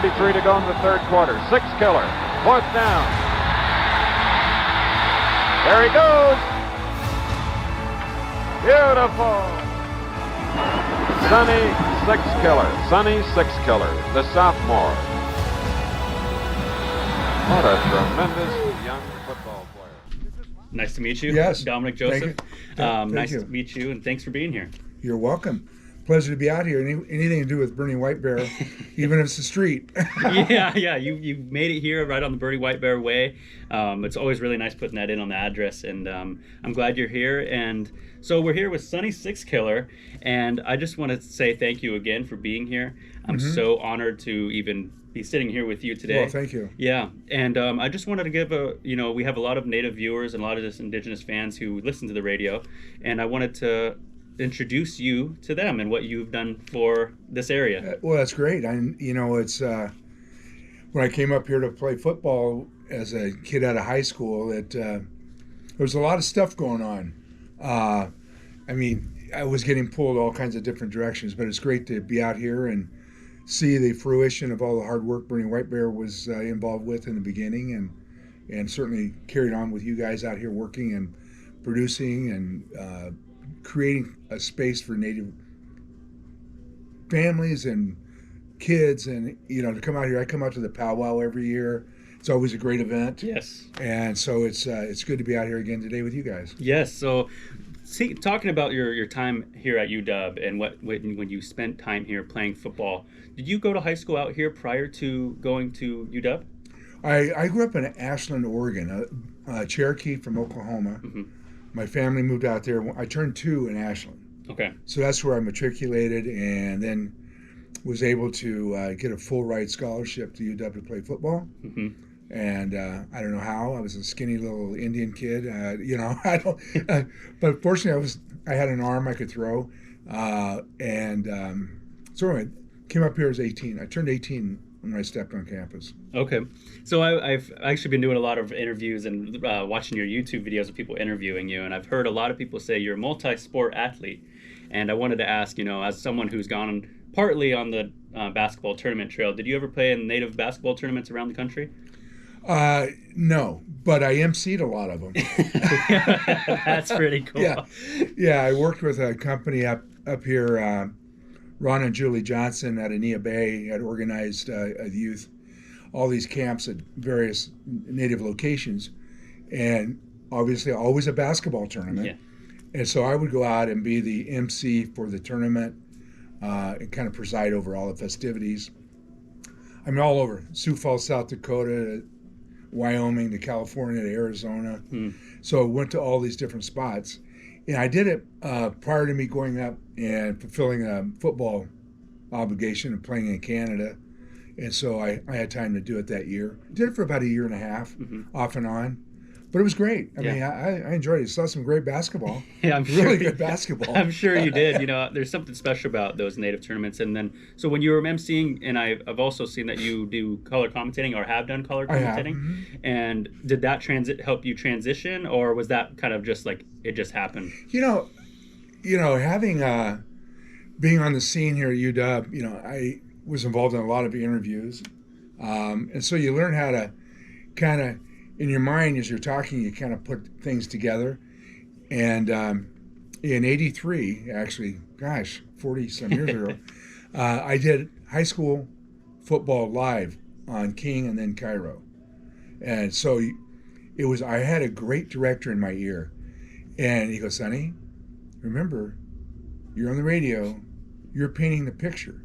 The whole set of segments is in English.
2:33 to go in the third quarter. Sixkiller, fourth down. There he goes. Beautiful. Sonny Sixkiller, the sophomore. What a tremendous young football player. Nice to meet you. Yes. Dominick Joseph. Thank Nice you. to meet you, and thanks for being here. You're welcome. Pleasure to be out here. Anything to do with Bernie White Bear, even if it's a street. Yeah. You made it here right on the Bernie White Bear Way. It's always really nice putting that in on the address, and I'm glad you're here. And so we're here with Sonny Sixkiller, and I just want to say thank you again for being here. I'm so honored to even be sitting here with you today. Well, thank you. Yeah, and I just wanted to give we have a lot of Native viewers and a lot of just Indigenous fans who listen to the radio, and I wanted to introduce you to them and what you've done for this area. Well, that's great. It's when I came up here to play football as a kid out of high school, there was a lot of stuff going on. I was getting pulled all kinds of different directions, but it's great to be out here and see the fruition of all the hard work Bernie White Bear was involved with in the beginning, and certainly carried on with you guys out here working and producing and creating a space for Native families and kids, and to come out here. I come out to the powwow every year. It's always a great event. Yes. And so it's good to be out here again today with you guys. Yes. So, talking about your time here at UW and when you spent time here playing football, did you go to high school out here prior to going to UW? I grew up in Ashland, Oregon, a Cherokee from Oklahoma. Mm-hmm. My family moved out there. I turned 2 in Ashland. Okay. So that's where I matriculated, and then was able to get a full ride scholarship to UW to play football. Mm-hmm. And I don't know how. I was a skinny little Indian kid. I don't. But fortunately, I had an arm I could throw, so anyway, came up here as 18. I turned 18 when I stepped on campus. Okay. So I've actually been doing a lot of interviews and watching your YouTube videos of people interviewing you, and I've heard a lot of people say you're a multi-sport athlete. And I wanted to ask, as someone who's gone partly on the basketball tournament trail, did you ever play in Native basketball tournaments around the country? No, but I emceed a lot of them. That's pretty cool. Yeah. I worked with a company up here. Ron and Julie Johnson at Anea Bay had organized youth, all these camps at various Native locations, and obviously always a basketball tournament. Yeah. And so I would go out and be the MC for the tournament and kind of preside over all the festivities. All over, Sioux Falls, South Dakota, Wyoming to California to Arizona. So I went to all these different spots. And I did it prior to me going up and fulfilling a football obligation and playing in Canada. And so I had time to do it that year. Did it for about a year and a half, off and on. But it was great. I enjoyed it. Saw some great basketball. Yeah, I'm sure. Really good basketball. I'm sure you did. There's something special about those Native tournaments. And then, so when you were emceeing, and I've also seen that you do color commentating or have done color commentating. And did that help you transition, or was that kind of just like it just happened? Having being on the scene here at UW, I was involved in a lot of interviews, and so you learn how to kind of, in your mind as you're talking, you kind of put things together. And in '83, actually, 40 some years ago, I did high school football live on King and then Cairo. And so I had a great director in my ear. And he goes, "Sonny, remember, you're on the radio, you're painting the picture.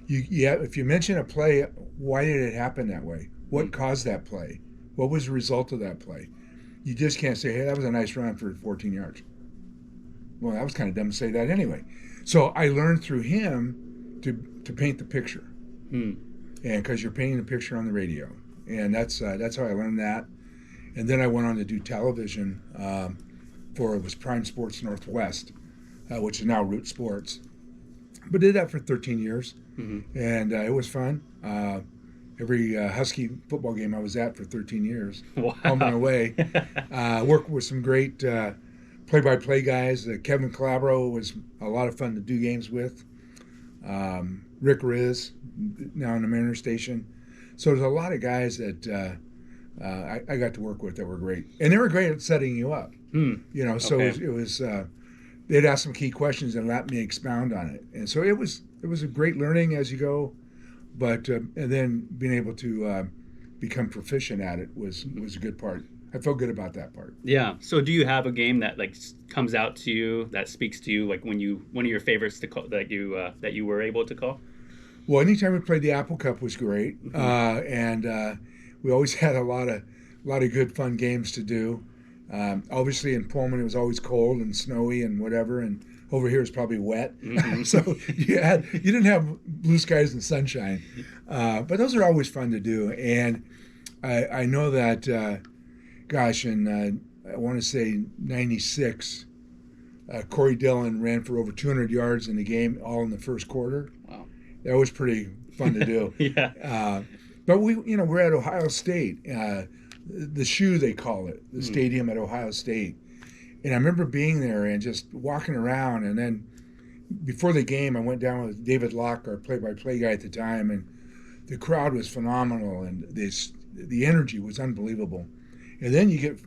If you mention a play, why did it happen that way? What caused that play? What was the result of that play? You just can't say, hey, that was a nice run for 14 yards. Well, that was kind of dumb to say that anyway. So I learned through him to paint the picture. And because you're painting the picture on the radio. And that's how I learned that. And then I went on to do television it was Prime Sports Northwest, which is now Root Sports. But did that for 13 years. And it was fun. Every Husky football game I was at for 13 years, home and away. Worked with some great play-by-play guys. Kevin Calabro was a lot of fun to do games with. Rick Riz, now in the Mariner Station. So there's a lot of guys that I got to work with that were great, and they were great at setting you up. So Okay. it was they'd ask some key questions and let me expound on it, and so it was a great learning as you go, but and then being able to become proficient at it was a good part. I felt good about that part. Yeah. So do you have a game that like comes out to you that speaks to you, like one of your favorites to call that you were able to call? Well, anytime we played the Apple Cup was great, and we always had a lot of good fun games to do. Obviously, in Pullman it was always cold and snowy and whatever, and over here it's probably wet. So you didn't have blue skies and sunshine, but those are always fun to do. And I know that, gosh, in I want to say '96, Corey Dillon ran for over 200 yards in the game, all in the first quarter. Wow. That was pretty fun to do. Yeah. But we're at Ohio State, the shoe they call it, the stadium at Ohio State. And I remember being there and just walking around. And then before the game, I went down with David Locke, our play-by-play guy at the time, and the crowd was phenomenal, and the energy was unbelievable. And then you get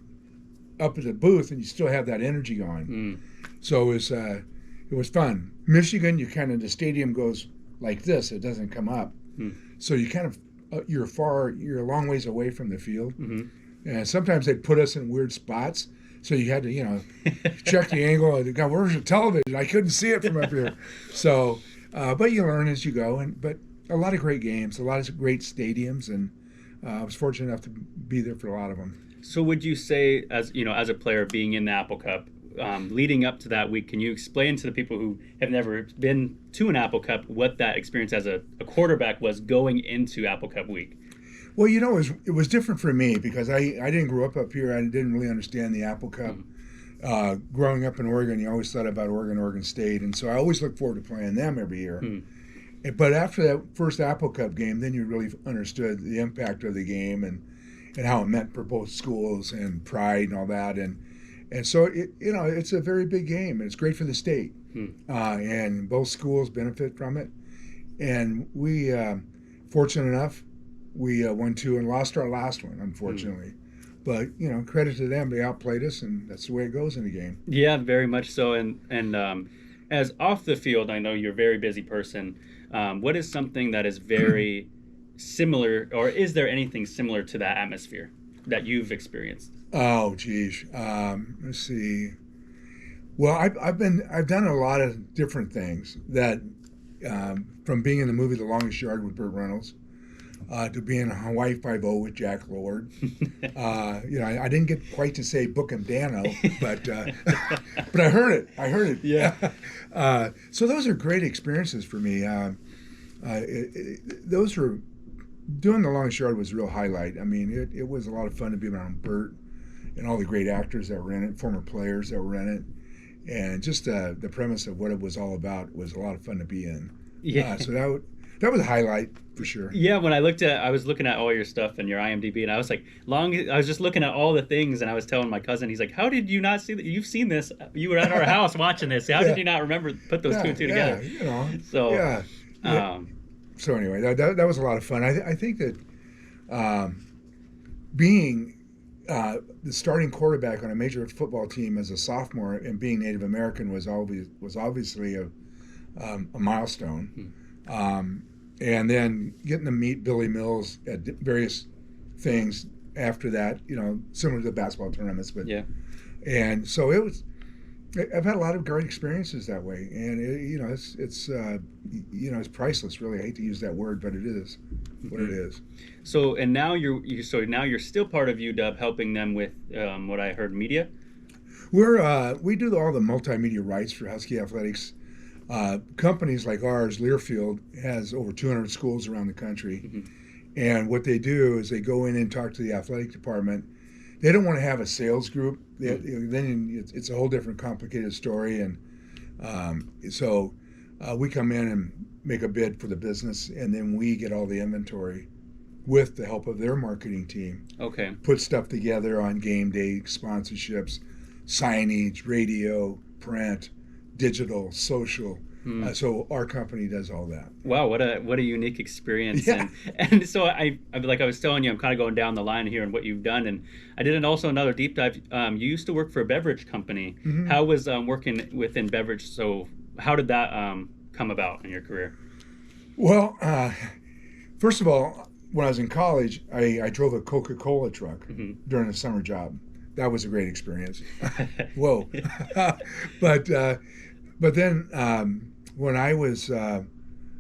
up at the booth and you still have that energy going. So it was fun. Michigan, the stadium goes like this; it doesn't come up. So you kind of you're a long ways away from the field, and sometimes they'd put us in weird spots. So you had to, check the angle. God, where's the television? I couldn't see it from up here. So, but you learn as you go. But a lot of great games, a lot of great stadiums, and I was fortunate enough to be there for a lot of them. So would you say, as a player being in the Apple Cup, leading up to that week, can you explain to the people who have never been to an Apple Cup what that experience as a quarterback was going into Apple Cup week? Well, it was different for me because I didn't grow up here. I didn't really understand the Apple Cup. Growing up in Oregon, you always thought about Oregon State, and so I always look forward to playing them every year. But after that first Apple Cup game, then you really understood the impact of the game and how it meant for both schools and pride and all that. And so it's a very big game, and it's great for the state. And both schools benefit from it. And we, fortunate enough, we won 2 and lost our last one, unfortunately. But credit to them, they outplayed us, and that's the way it goes in the game. Yeah, very much so. And as off the field, I know you're a very busy person. What is something that is very similar, or is there anything similar to that atmosphere that you've experienced? Oh, geez. Let's see. Well, I've done a lot of different things that, from being in the movie The Longest Yard with Burt Reynolds, to being in Hawaii Five-0 with Jack Lord. I didn't get quite to say Book and Dano, but I heard it. Yeah. So those are great experiences for me. Those were doing The Longest Yard was a real highlight. I mean, it was a lot of fun to be around Burt and all the great actors that were in it, former players that were in it, and just the premise of what it was all about was a lot of fun to be in. Yeah. So that was a highlight for sure. Yeah, when I was looking at all your stuff and your IMDb, and I was like, I was just looking at all the things, and I was telling my cousin, he's like, "How did you not see that? You've seen this. You were at our house watching this. How did you not remember put those 2 and 2 together?" So yeah. So anyway, that was a lot of fun. I think that being the starting quarterback on a major football team as a sophomore and being Native American was obviously a milestone. And then getting to meet Billy Mills at various things after that, similar to the basketball tournaments, but yeah. And so I've had a lot of great experiences that way, and it's priceless. Really, I hate to use that word, but it is what it is. So and now you're still part of UW, helping them with what I heard, media. We do all the multimedia rights for Husky Athletics. Companies like ours, Learfield, has over 200 schools around the country, and what they do is they go in and talk to the athletic department. They don't want to have a sales group. Then it's a whole different complicated story, and so we come in and make a bid for the business, and then we get all the inventory with the help of their marketing team. Okay. Put stuff together on game day, sponsorships, signage, radio, print, digital, social, So our company does all that. Wow, what a unique experience. Yeah. And so like I was telling you, I'm kind of going down the line here and what you've done. And I did also another deep dive. You used to work for a beverage company. How was working within beverage? So how did that come about in your career? Well, first of all, when I was in college, I drove a Coca-Cola truck during a summer job. That was a great experience. Whoa. But then when I was a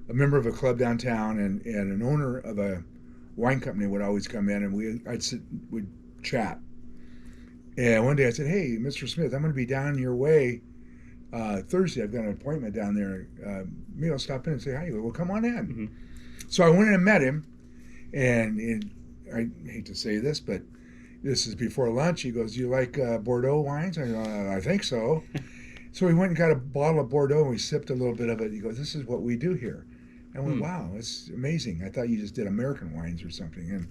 member of a club downtown and an owner of a wine company would always come in and we'd chat. And one day I said, "Hey, Mr. Smith, I'm going to be down your way Thursday. I've got an appointment down there. Maybe I'll stop in and say hi." He goes, "Well, come on in." So I went in and met him. And I hate to say this, but this is before lunch. He goes, "You like Bordeaux wines?" I go, "I think so." So we went and got a bottle of Bordeaux and we sipped a little bit of it. He goes, "This is what we do here." And I went, "Wow, it's amazing. I thought you just did American wines or something."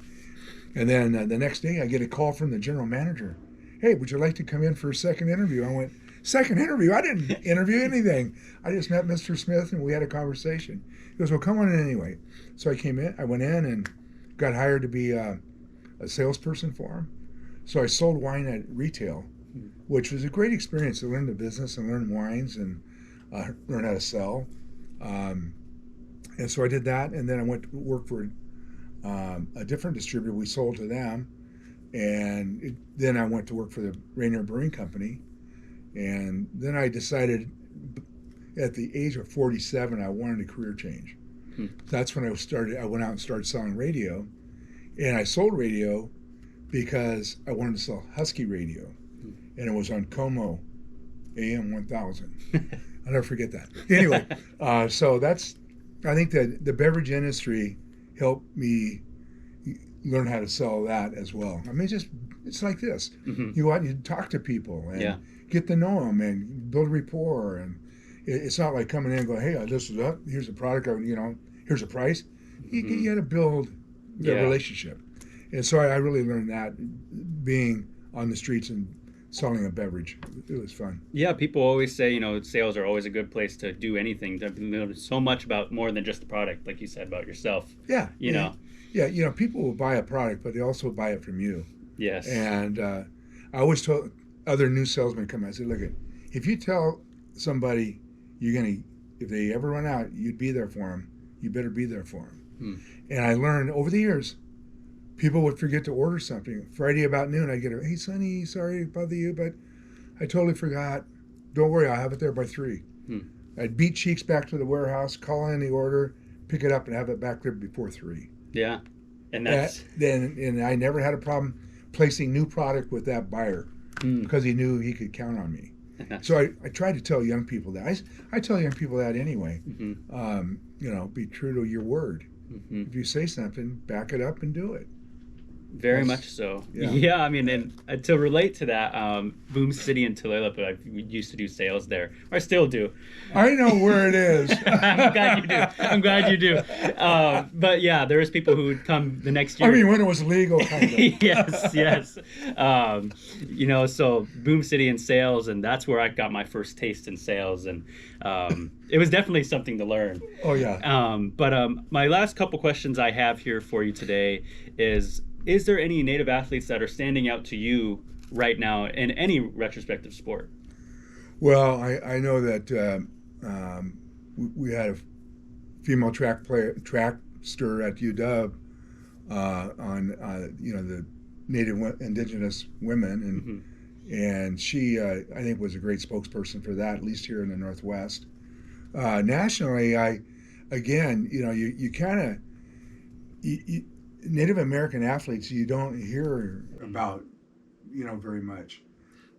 And then the next day I get a call from the general manager. "Hey, would you like to come in for a second interview?" I went, "Second interview? I didn't interview anything. I just met Mr. Smith and we had a conversation." He goes, "Well, come on in anyway." So I went in and got hired to be a salesperson for him. So I sold wine at retail, which was a great experience to learn the business and learn wines and learn how to sell. And so I did that, and then I went to work for a different distributor. We sold to them, and then I went to work for the Rainier Brewing Company. And then I decided at the age of 47, I wanted a career change. That's when I went out and started selling radio. And I sold radio because I wanted to sell Husky radio. And it was on Como AM 1000. I'll never forget that. Anyway, so I think that the beverage industry helped me learn how to sell that as well. I mean, it's like this. You go out and you talk to people and get to know them and build rapport. And it's not like coming in and going, "Hey, this is up. Here's a product. Here's a price." You got to build the relationship. And so I really learned that being on the streets and selling a beverage. It was fun. Yeah, people always say, sales are always a good place to do anything. There's so much about more than just the product, like you said, about yourself. Yeah. You know. Yeah, people will buy a product, but they also buy it from you. Yes. And I always told other new salesmen come in, I said, "Look, if you tell somebody if they ever run out, you'd be there for them, you better be there for them." And I learned over the years, people would forget to order something. Friday about noon, I'd get "Hey, Sonny, sorry to bother you, but I totally forgot. Don't worry, I'll have it there by 3. I'd beat cheeks back to the warehouse, call in the order, pick it up, and have it back there before 3. Yeah. And that's... And I never had a problem placing new product with that buyer because he knew he could count on me. So I try to tell young people that. I tell young people that anyway. Be true to your word. If you say something, back it up and do it. Very much so. Yeah, I mean, and to relate to that, Boom City in Tulalip, I used to do sales there. I still do. I know where it is. I'm glad you do. But yeah, there's people who would come the next year. I mean, when it was legal, kind of. yes. So Boom City in sales, and that's where I got my first taste in sales, and it was definitely something to learn. Oh, yeah. But my last couple questions I have here for you today is there any Native athletes that are standing out to you right now in any retrospective sport? Well, I know that we had a female trackster at UW on the Native Indigenous women, and she I think was a great spokesperson for that, at least here in the Northwest. Nationally, you kind of Native American athletes you don't hear about, very much.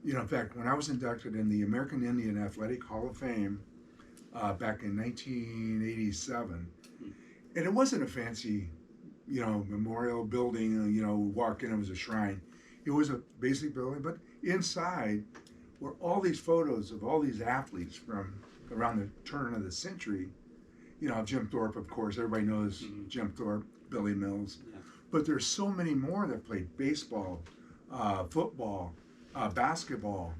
In fact, when I was inducted in the American Indian Athletic Hall of Fame back in 1987, and it wasn't a fancy, memorial building, walk in, it was a shrine. It was a basic building, but inside were all these photos of all these athletes from around the turn of the century. Jim Thorpe, of course, everybody knows Jim Thorpe, Billy Mills. Yeah. But there's so many more that played baseball, football, basketball,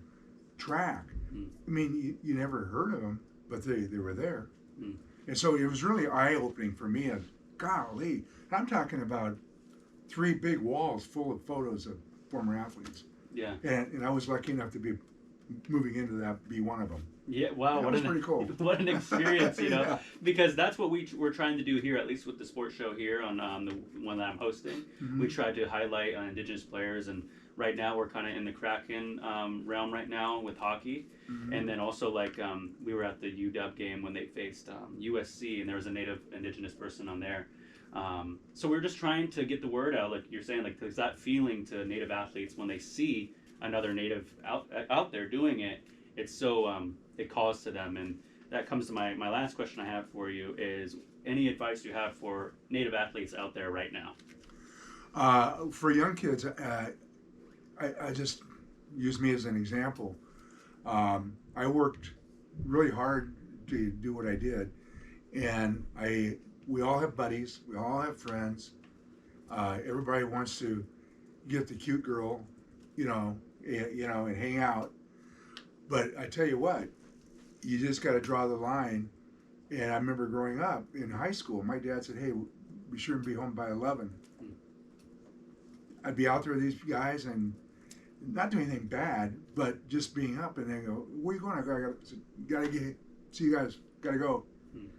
track. I mean, you never heard of them, but they were there. Mm. And so it was really eye-opening for me. And golly, I'm talking about 3 big walls full of photos of former athletes. Yeah. And I was lucky enough to be moving into that, be one of them. Yeah, wow, That what was an pretty cool. what an experience, you know, Yeah. because that's what we're trying to do here, at least with the sports show here on the one that I'm hosting. Mhm. We try to highlight Indigenous players, and right now we're kind of in the Kraken realm right now with hockey, Mhm. and then also like we were at the UW game when they faced USC, and there was a Native Indigenous person on there. So we're just trying to get the word out, like you're saying, like there's that feeling to Native athletes when they see another Native out there doing it. It's so it calls to them, and that comes to my last question I have for you is any advice you have for Native athletes out there right now? For young kids, I just use me as an example. I worked really hard to do what I did, and we all have buddies, we all have friends. Everybody wants to get the cute girl, and hang out. But I tell you what, you just got to draw the line. And I remember growing up in high school, my dad said, "Hey, be sure and be home by 11." I'd be out there with these guys and not doing anything bad, but just being up, and they go, "Where you going?" I go, "Gotta get, see you guys, gotta go." And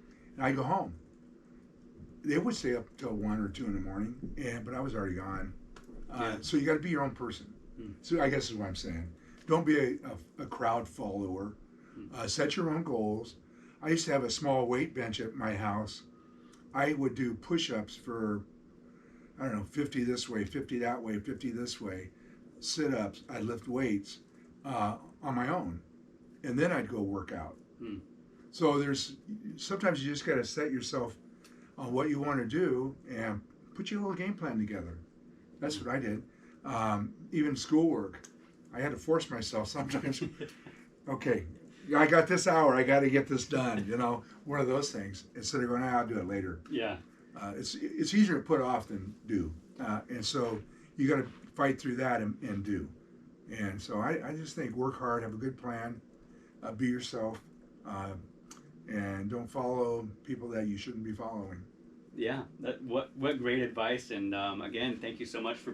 I go home. They would stay up till 1 or 2 in the morning, but I was already gone. So you got to be your own person. So I guess is what I'm saying. Don't be a crowd follower. Set your own goals. I used to have a small weight bench at my house. I would do push-ups for, 50 this way, 50 that way, 50 this way, sit-ups. I'd lift weights on my own, and then I'd go work out. So sometimes you just got to set yourself on what you want to do and put your little game plan together. That's what I did. Even schoolwork, I had to force myself sometimes. Okay, I got this hour, I got to get this done, one of those things, instead of going, I'll do it later. Yeah. It's easier to put off than do. And so you got to fight through that and do. And so I just think work hard, have a good plan, be yourself, and don't follow people that you shouldn't be following. Yeah, what great advice, and again, thank you so much for